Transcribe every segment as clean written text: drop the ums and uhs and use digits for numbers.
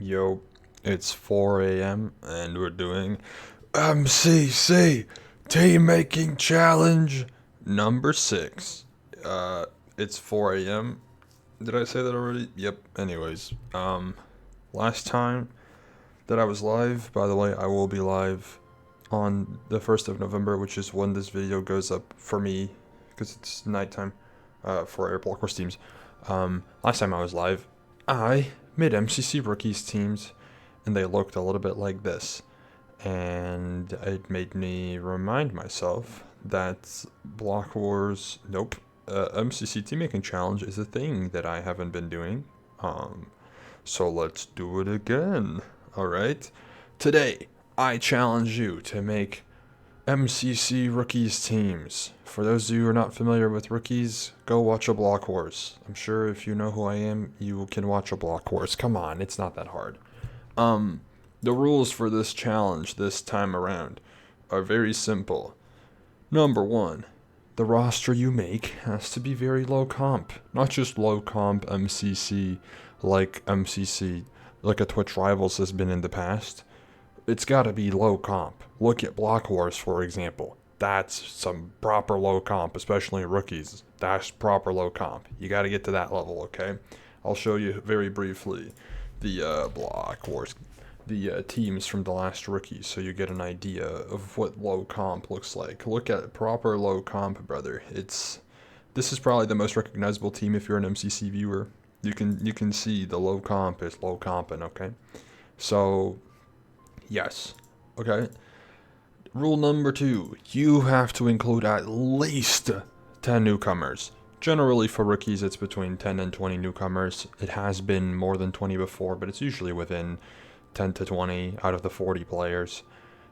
Yo, it's 4 a.m. and we're doing MCC Team Making Challenge number 6. It's 4 a.m. Did I say that already? Yep. Anyways, last time that I was live, by the way, I will be live on the 1st of November, which is when this video goes up for me, because it's nighttime, for Air Block Wars teams. Last time I was live, I made MCC rookies teams, and they looked a little bit like this. And it made me remind myself that Block Wars, MCC Team Making Challenge is a thing that I haven't been doing. So let's do it again. Alright? Today, I challenge you to make MCC rookies teams. For those of you who are not familiar with rookies, go watch a Block Wars. I'm sure if you know who I am, you can watch a Block Wars. Come on, it's not that hard. The rules for this challenge this time around are very simple. Number 1, the roster you make has to be very low comp. Not just low comp MCC like a Twitch Rivals has been in the past. It's gotta be low comp. Look at Block Wars, for example. That's some proper low comp, especially rookies. That's proper low comp. You gotta get to that level, okay? I'll show you very briefly the Block Wars, the teams from the last rookies, so you get an idea of what low comp looks like. Look at proper low comp, brother. This is probably the most recognizable team if you're an MCC viewer. You can see the low comp is low comping, okay? So yes, okay. Rule number 2, you have to include at least 10 newcomers. Generally for rookies it's between 10 and 20 newcomers. It has been more than 20 before, but it's usually within 10 to 20 out of the 40 players.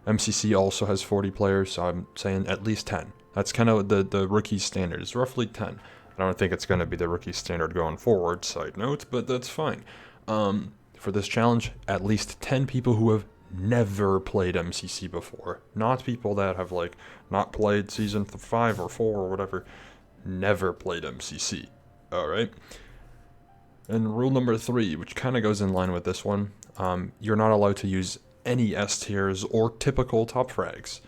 MCC also has 40 players, so I'm saying at least 10. That's kind of the rookie standard. It's roughly 10. I don't think it's going to be the rookie standard going forward, side note, but that's fine. For this challenge, at least 10 people who have never played MCC before. Not people that have, like, not played Season 5 or 4 or whatever. Never played MCC. Alright? And rule number 3, which kind of goes in line with this one, you're not allowed to use any S tiers or typical top frags.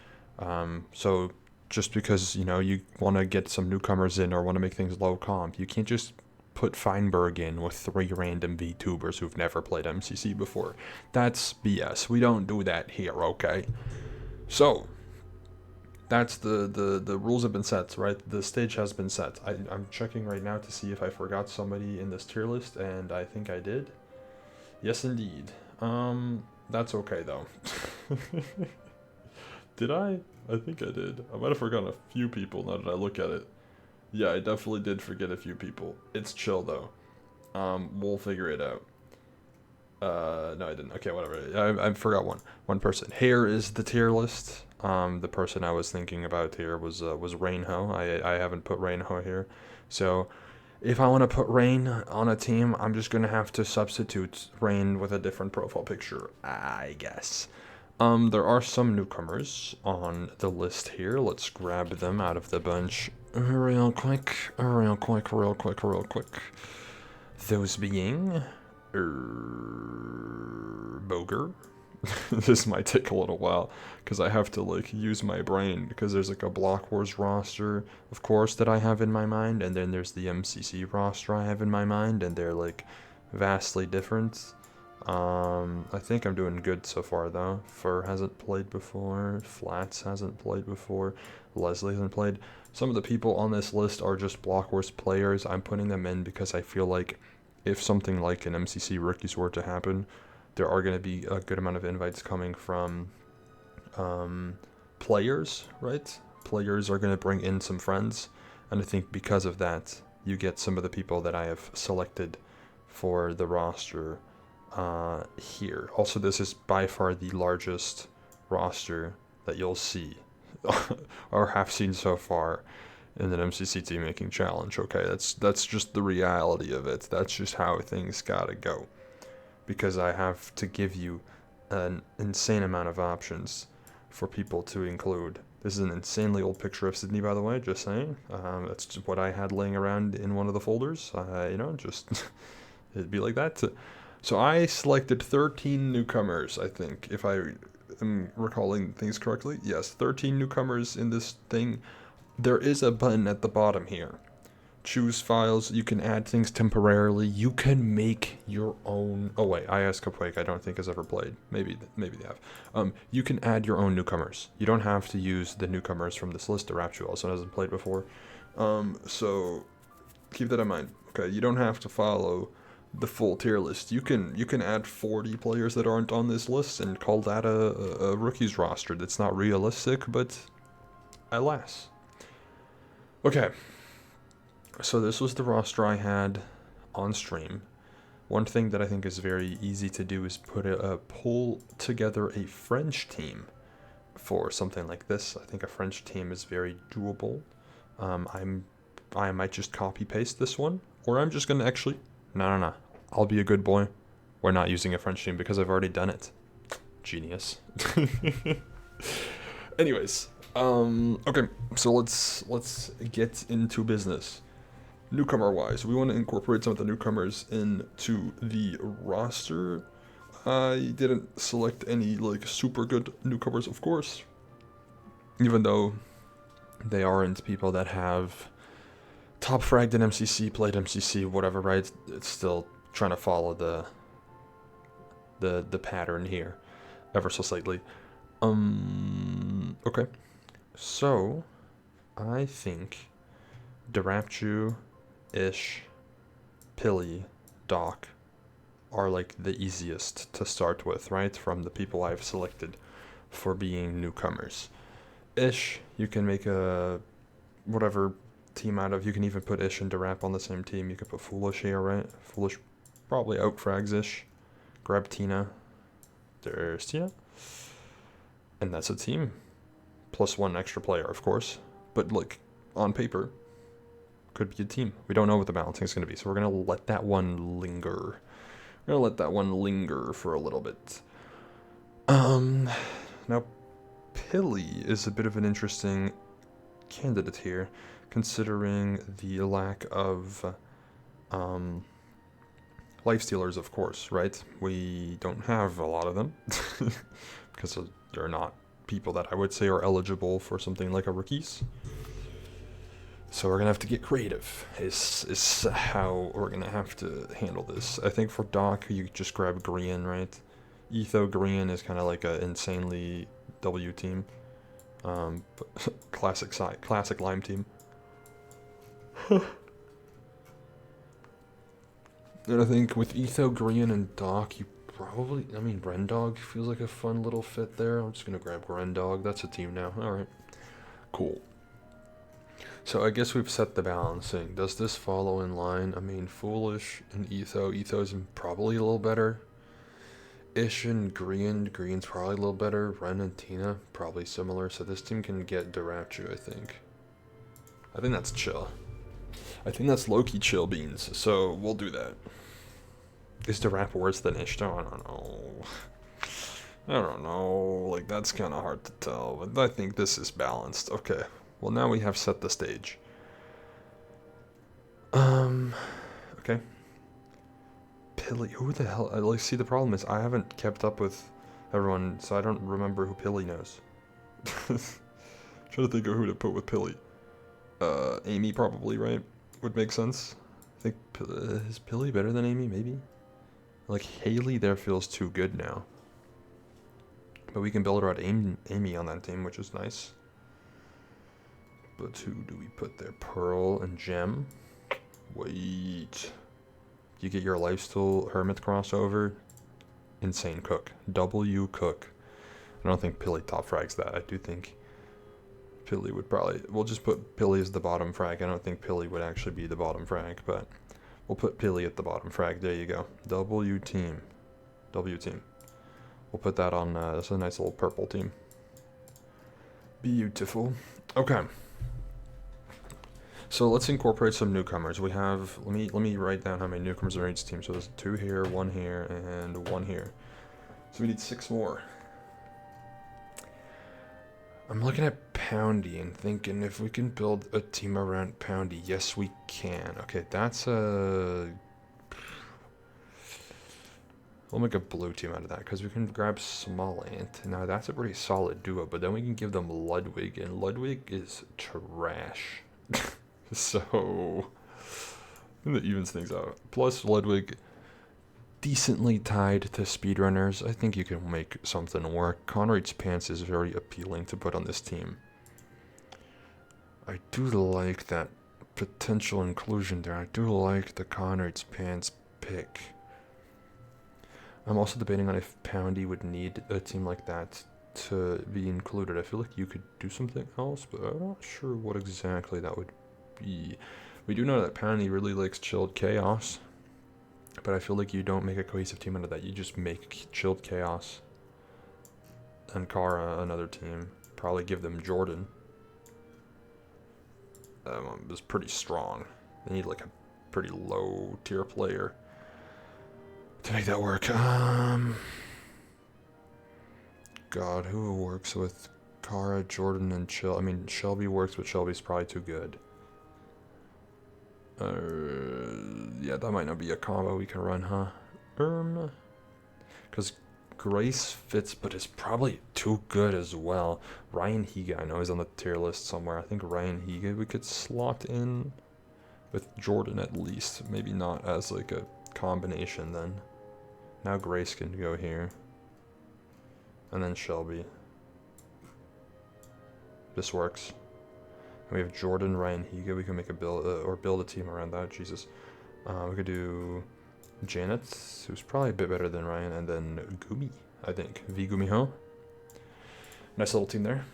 So just because, you want to get some newcomers in or want to make things low comp, you can't just put Feinberg in with 3 random VTubers who've never played MCC before. That's BS. We don't do that here, okay? So that's the rules have been set, right? The stage has been set. I'm checking right now to see if I forgot somebody in this tier list, and I think I did. Yes, indeed. That's okay, though. Did I? I think I did. I might have forgotten a few people now that I look at it. Yeah, I definitely did forget a few people. It's chill, though. We'll figure it out. No, I didn't. Okay, whatever. I forgot one person. Here is the tier list. The person I was thinking about here was Rainho. I haven't put Rainho here. So if I want to put Rain on a team, I'm just going to have to substitute Rain with a different profile picture, I guess. There are some newcomers on the list here. Let's grab them out of the bunch real quick. Those being Boger. This might take a little while because I have to use my brain, because there's a Block Wars roster, of course, that I have in my mind, and then there's the MCC roster I have in my mind, and they're vastly different. I think I'm doing good so far though. Fur hasn't played before, Flats hasn't played before, Leslie hasn't played. Some of the people on this list are just Block Wars players. I'm putting them in because I feel like if something like an MCC rookies were to happen, there are going to be a good amount of invites coming from players, right? Players are going to bring in some friends, and I think because of that, you get some of the people that I have selected for the roster here. Also, this is by far the largest roster that you'll see, or have seen so far, in an MCC Team Making Challenge, okay? That's just the reality of it. That's just how things gotta go. Because I have to give you an insane amount of options for people to include. This is an insanely old picture of Sydney, by the way, just saying. That's just what I had laying around in one of the folders. Just, it'd be like that. So I selected 13 newcomers, I think, if I am recalling things correctly. Yes, 13 newcomers in this thing. There is a button at the bottom here. Choose files. You can add things temporarily. You can make your own. Oh wait, IS Cupquake I don't think has ever played. Maybe they have. You can add your own newcomers. You don't have to use the newcomers from this list. Rapture also hasn't played before. So keep that in mind. Okay, you don't have to follow the full tier list. You can add 40 players that aren't on this list and call that a rookies roster. That's not realistic, but alas. Okay. So this was the roster I had on stream. One thing that I think is very easy to do is pull together a French team for something like this. I think a French team is very doable. I might just copy paste this one, or I'm just gonna actually, no. I'll be a good boy. We're not using a French team because I've already done it. Genius. Anyways, okay, so let's get into business. Newcomer wise, we want to incorporate some of the newcomers into the roster. I didn't select any like super good newcomers, of course, even though they aren't people that have top fragged in MCC, played MCC, whatever, right? It's still trying to follow the pattern here, ever so slightly. Okay, so I think Darapchu, Ish, Pilly, Doc are like the easiest to start with, right? From the people I've selected for being newcomers. Ish, you can make a whatever team out of. You can even put Ish and Darap on the same team. You could put Foolish here, right? Foolish probably outfrags Ish. Grab Tina. There's Tina. And that's a team. Plus one extra player, of course. But like, on paper, could be a team. We don't know what the balancing is going to be, so we're going to let that one linger. We're going to let that one linger for a little bit. Now, Pilly is a bit of an interesting candidate here, considering the lack of lifestealers, of course, right? We don't have a lot of them, because they're not people that I would say are eligible for something like a rookies. So we're gonna have to get creative, is how we're gonna have to handle this. I think for Doc, you just grab Grian, right? Etho Grian is kind of like an insanely W team. Classic Lime team. And I think with Etho, Grian, and Doc, you probably, I mean, Rendog feels like a fun little fit there. I'm just gonna grab Rendog, that's a team now. Alright, cool. So I guess we've set the balancing. Does this follow in line? I mean, Foolish and Etho. Etho's probably a little better. Ish and Grian. Grian's probably a little better. Ren and Tina, probably similar. So this team can get Darapchu, I think. I think that's chill. I think that's low-key chill beans. So we'll do that. Is Darap worse than Ish? I don't know. I don't know. Like, that's kind of hard to tell. But I think this is balanced. Okay. Well, now we have set the stage. Okay. Pilly, who the hell? Like, see, the problem is I haven't kept up with everyone, so I don't remember who Pilly knows. Trying to think of who to put with Pilly. Amy probably, right? Would make sense. I think, is Pilly better than Amy, maybe? Like, Haley there feels too good now. But we can build around Amy on that team, which is nice. But who do we put there? Pearl and Gem. Wait. You get your Lifesteal Hermit crossover. Insane Cook. W Cook. I don't think Pilly top frags that. I do think Pilly would probably... We'll just put Pilly as the bottom frag. I don't think Pilly would actually be the bottom frag, but we'll put Pilly at the bottom frag. There you go. W team. W team. We'll put that on... that's a nice little purple team. Beautiful. Okay. So let's incorporate some newcomers. We have, let me write down how many newcomers are in each team. So there's 2 here, 1 here, and 1 here. So we need 6 more. I'm looking at Poundy and thinking if we can build a team around Poundy. Yes, we can. Okay, that's a... We'll make a blue team out of that because we can grab Small Ant. Now that's a pretty solid duo, but then we can give them Ludwig, and Ludwig is trash. So that evens things out. Plus Ludwig, decently tied to speedrunners. I think you can make something work. Conrad's Pants is very appealing to put on this team. I do like that potential inclusion there. I do like the Conrad's Pants pick. I'm also debating on if Poundy would need a team like that to be included. I feel like you could do something else, but I'm not sure what exactly that would be. We do know that Poundy really likes Chilled Chaos, but I feel like you don't make a cohesive team out of that. You just make Chilled Chaos and Kara another team. Probably give them Jordan. Is pretty strong. They need like a pretty low tier player to make that work. God, who works with Kara, Jordan, and Chill? I mean, Shelby works, but Shelby's probably too good. Yeah, that might not be a combo we can run, huh? Because Grace fits, but is probably too good as well. Ryan Higa, I know he's on the tier list somewhere. I think Ryan Higa we could slot in with Jordan at least. Maybe not as like a combination then. Now Grace can go here. And then Shelby. This works. And we have Jordan, Ryan Higa. We can make a build or build a team around that. Jesus. We could do Janet, who's probably a bit better than Ryan, and then Gumi, I think. V Gumiho. Nice little team there.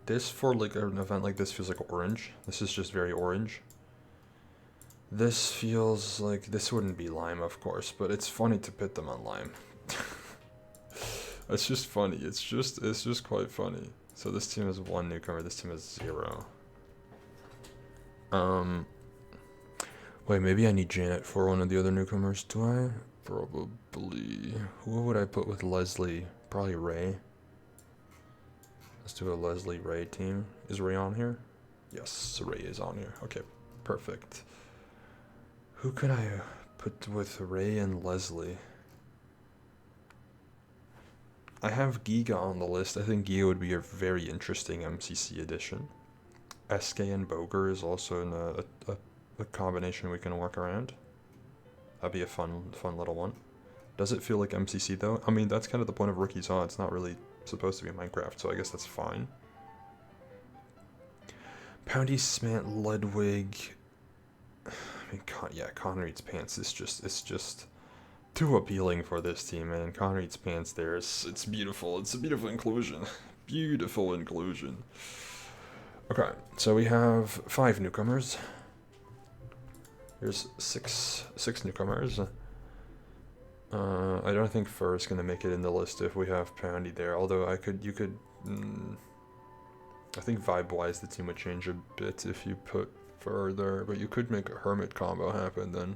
This for like an event like this feels like orange. This is just very orange. This feels like this wouldn't be Lime, of course, but it's funny to pit them on Lime. It's just funny. It's just quite funny. So this team has 1 newcomer. This team has 0. Wait, maybe I need Janet for one of the other newcomers. Do I? Probably. Who would I put with Leslie? Probably Ray. Let's do a Leslie Ray team. Is Ray on here? Yes, Ray is on here. Okay, perfect. Who could I put with Ray and Leslie? I have Giga on the list. I think Giga would be a very interesting MCC addition. SK and Boger is also a combination we can work around. That'd be a fun little one. Does it feel like MCC though? I mean, that's kind of the point of Rookie's Haw. It's not really supposed to be Minecraft, so I guess that's fine. Poundy, Smant, Ludwig. I mean, Conrad's Pants is just too appealing for this team, man. Conrad's Pants there, it's beautiful. It's a beautiful inclusion. Beautiful inclusion. Okay, so we have 5 newcomers. Here's six newcomers. I don't think Fur is gonna make it in the list if we have Poundy there. Although I think vibe-wise the team would change a bit if you put Fur there. But you could make a Hermit combo happen then.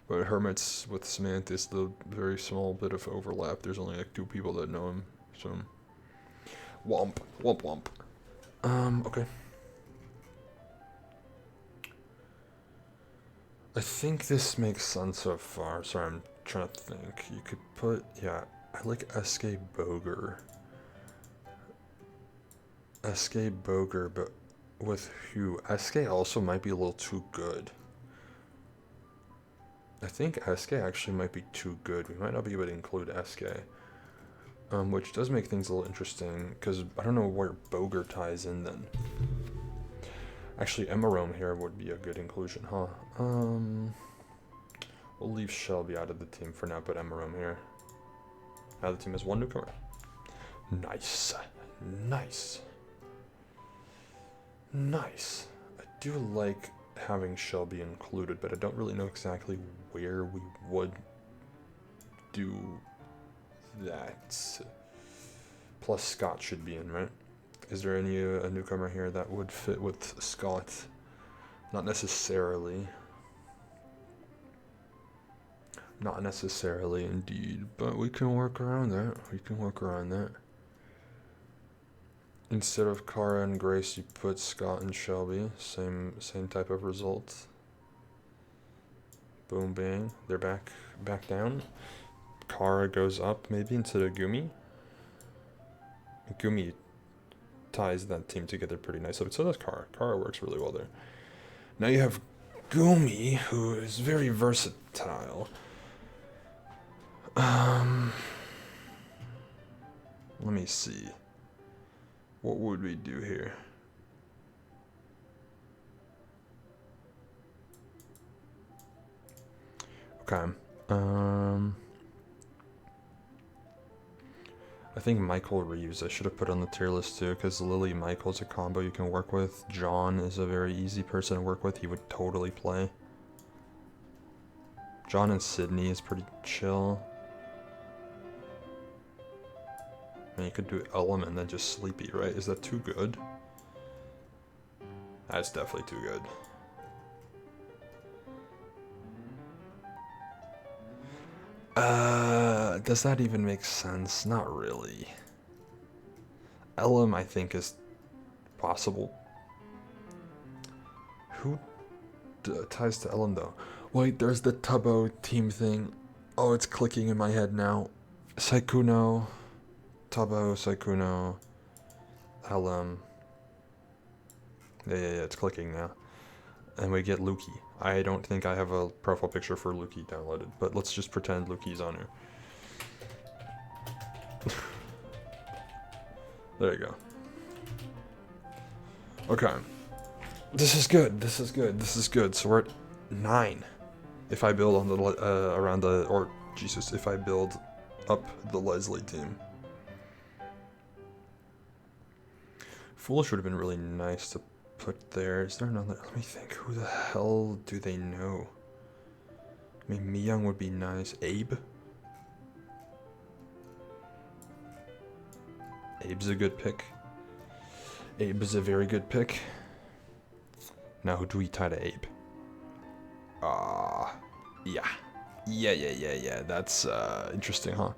But Hermits with Smant is the very small bit of overlap. There's only like 2 people that know him. So womp. Okay. I think this makes sense so far. Sorry, I'm trying to think. You could put, I like SK Boger. SK Boger, but with who? SK also might be a little too good. I think SK actually might be too good. We might not be able to include SK. Which does make things a little interesting, because I don't know where Boger ties in then. Actually, Emerome here would be a good inclusion, huh? We'll leave Shelby out of the team for now, but Emerome here. Now the team has 1 newcomer. Nice. I do like having Shelby included, but I don't really know exactly where we would do that. Plus Scott should be in, right? Is there any a newcomer here that would fit with Scott? Not necessarily. Not necessarily, indeed. But we can work around that. Instead of Kara and Grace, you put Scott and Shelby. Same type of result. Boom, bang. They're back down. Kara goes up maybe instead of Gumi. Gumi ties that team together pretty nicely, but so does Kara. Kara works really well there. Now you have Gumi, who is very versatile. Let me see. What would we do here? Okay. I think Michael Reeves I should have put on the tier list too, because Lily Michael's a combo you can work with. John is a very easy person to work with. He would totally play. John and Sydney is pretty chill. I mean, you could do Element and then just Sleepy, right? Is that too good? That's definitely too good. Does that even make sense? Not really. Elam, I think, is possible. Who ties to Elam, though? Wait, there's the Tubbo team thing. Oh, it's clicking in my head now. Saikuno, Tubbo, Saikuno, Elam. Yeah, it's clicking now. And we get Luki. I don't think I have a profile picture for Luki downloaded, but let's just pretend Luki's on here. There you go. Okay. This is good. This is good. This is good. So we're at 9. If I build on the around the, or Jesus, if I build up the Leslie team. Foolish would have been really nice to put there. Is there another? Let me think. Who the hell do they know? I mean, Miyang would be nice. Abe? Abe's a good pick. Abe is a very good pick. Now, who do we tie to Abe? Yeah. That's interesting, huh?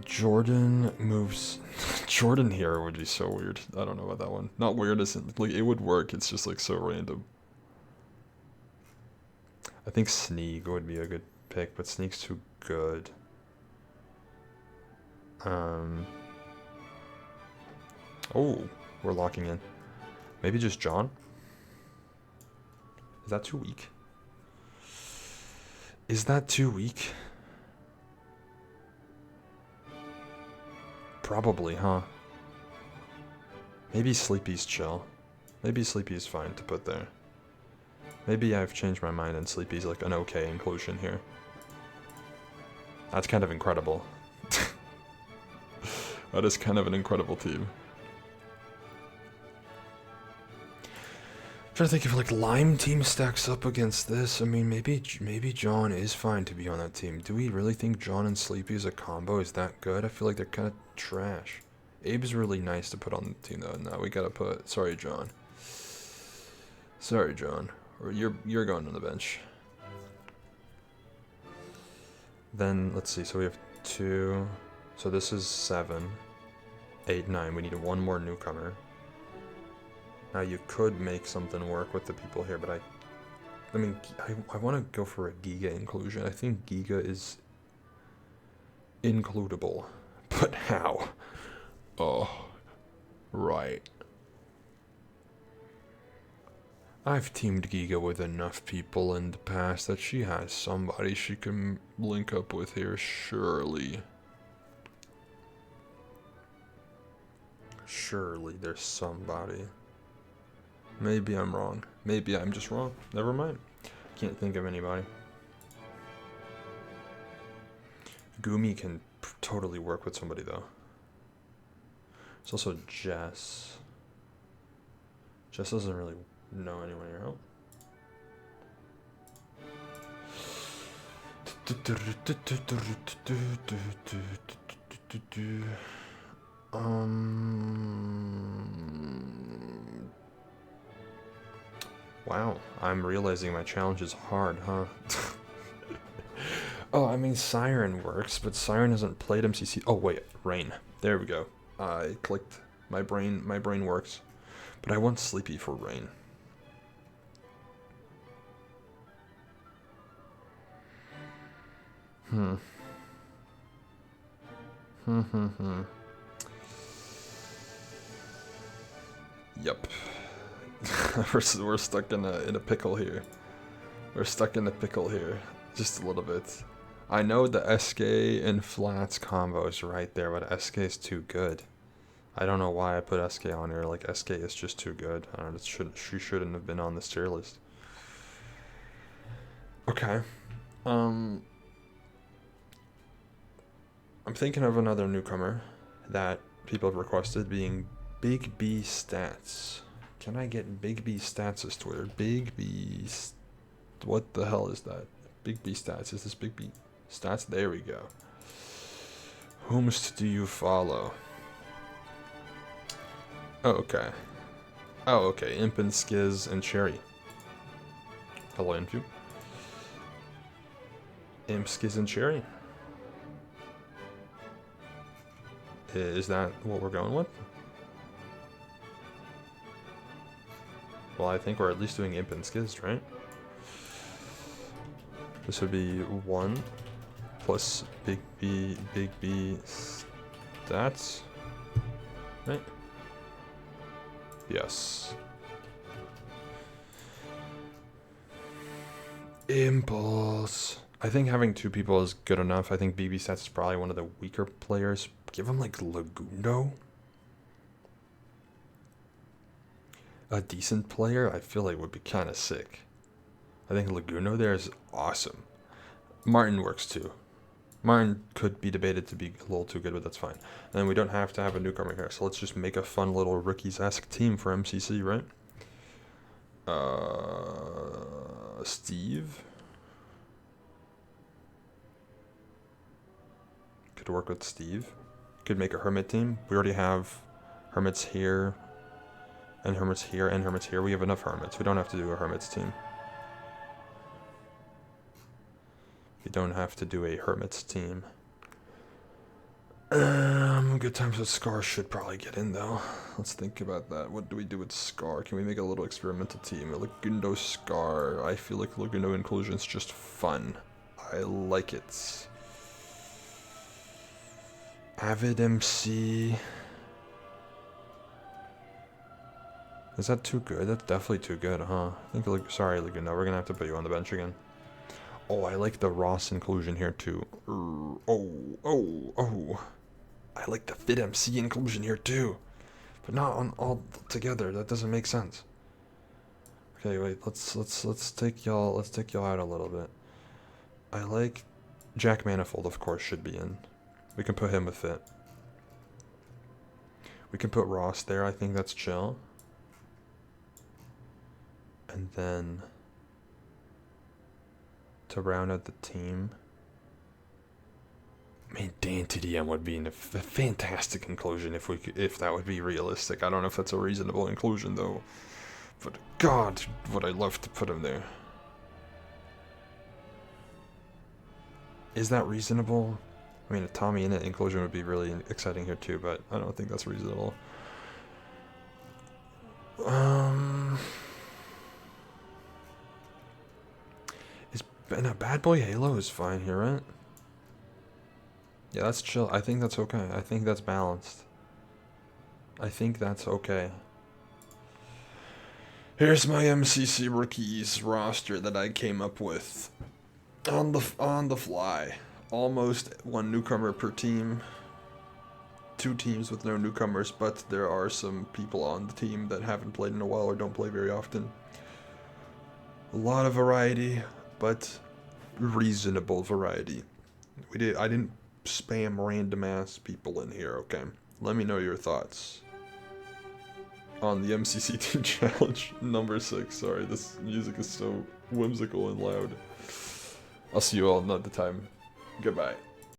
Jordan moves. Jordan here would be so weird. I don't know about that one. Not weird, isn't like it would work. It's just like so random. I think Sneak would be a good pick, but Sneak's too good. Oh, we're locking in. Maybe just John? Is that too weak? Is that too weak? Probably, huh? Maybe Sleepy's chill. Maybe Sleepy's fine to put there. Maybe I've changed my mind and Sleepy's like an okay inclusion here. That's kind of incredible. That is kind of an incredible team. I'm trying to think if like Lime team stacks up against this. I mean, maybe John is fine to be on that team. Do we really think John and Sleepy as a combo is that good? I feel like they're kind of trash. Abe's really nice to put on the team though. Now we gotta put. Sorry, John. Sorry, John. Or you're going on the bench. Then let's see. So we have 2. So this is 7, 8, 9. We need one more newcomer. Now you could make something work with the people here, but I mean, I want to go for a Giga inclusion. I think Giga is includable, but how? Oh, right. I've teamed Giga with enough people in the past that she has somebody she can link up with here, surely. Surely there's somebody. Maybe I'm wrong. Maybe I'm just wrong. Never mind. Can't think of anybody. Gumi can totally work with somebody though. There's also Jess. Jess doesn't really know anyone here. Wow, I'm realizing my challenge is hard, huh? Oh, I mean, Siren works, but Siren hasn't played MCC. Oh, wait, Rain. There we go. I clicked. My brain works. But I want Sleepy for Rain. Hmm. Yep. we're stuck in a pickle here. We're stuck in a pickle here, just a little bit. I know the SK and flats combo is right there, but SK is too good. I don't know why I put SK on here. Like, SK is just too good. I don't know. She shouldn't have been on this tier list. Okay. I'm thinking of another newcomer that people have requested, being Big B Stats. Can I get Big B Stats as Twitter? Big B. What the hell is that? Big B Stats. Is this Big B Stats? There we go. Whomst do you follow? Oh, okay. Oh, okay. Imp and Skiz and Cherry. Hello, Imp. Imp, Skiz, and Cherry. Is that what we're going with? Well, I think we're at least doing Imp and Skiz, right? This would be 1 plus Big B Stats, right? Yes. Impulse. I think having 2 people is good enough. I think BB Stats is probably one of the weaker players. Give him like Lagundo. A decent player, I feel like would be kind of sick. I think Laguno there is awesome. Martin works too. Martin could be debated to be a little too good, but that's fine. And then we don't have to have a newcomer here, so let's just make a fun little rookies-esque team for MCC, right? Steve. Could work with Steve. Could make a Hermit team. We already have Hermits here, and Hermits here, and Hermits here. We have enough Hermits. We don't have to do a Hermits team. We don't have to do a Hermits team. Good times with Scar should probably get in though. Let's think about that. What do we do with Scar? Can we make a little experimental team? A Lagundo Scar. I feel like Lagundo inclusion is just fun. I like it. Avid MC. Is that too good? That's definitely too good, huh? I think, sorry, Lagundo, we're gonna have to put you on the bench again. Oh, I like the Ross inclusion here too. Oh. I like the Fit MC inclusion here too. But not on all together. That doesn't make sense. Okay, wait, let's take y'all out a little bit. I like Jack Manifold, of course, should be in. We can put him with Fit. We can put Ross there, I think that's chill. And then to round out the team, I mean, Dan TDM would be a fantastic inclusion if that would be realistic. I don't know if that's a reasonable inclusion though, but God, would I love to put him there. Is that reasonable? I mean, a Tommy Innit inclusion would be really exciting here too, but I don't think that's reasonable. No, Bad Boy Halo is fine here, right? Yeah, that's chill. I think that's okay. I think that's balanced. I think that's okay. Here's my MCC rookies roster that I came up with on the fly. Almost 1 newcomer per team. 2 teams with no newcomers, but there are some people on the team that haven't played in a while or don't play very often. A lot of variety, but reasonable variety. I didn't spam random ass people in here, okay? Let me know your thoughts on the MCC Team Challenge number 6. Sorry, this music is so whimsical and loud. I'll see you all another time. Goodbye.